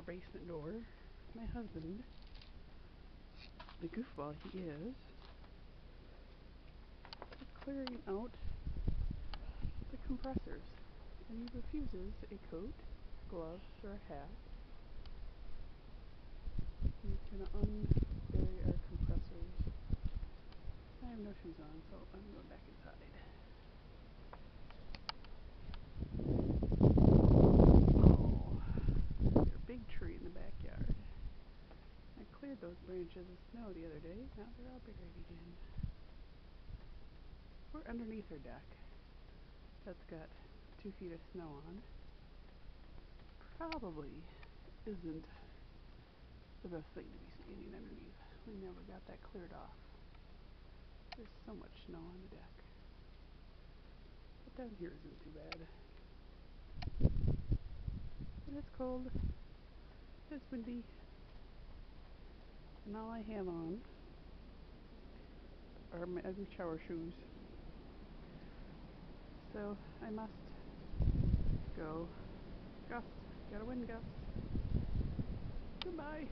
basement door. My husband, the goofball he is clearing out the compressors. And he refuses a coat, gloves, or a hat. He's going to unbury our compressors. I have no shoes on, so I'm going back inside. Oh, there's a big tree in the backyard. I cleared those branches of snow the other day. Now they're all buried again. We're underneath our deck. That's got 2 feet of snow on. Probably isn't the best thing to be standing underneath. We never got that cleared off. There's so much snow on the deck. But down here isn't too bad. And it's cold. It's windy. And all I have on are my ugly shower shoes. So I must go. Gust. Gotta win, Gust. Goodbye.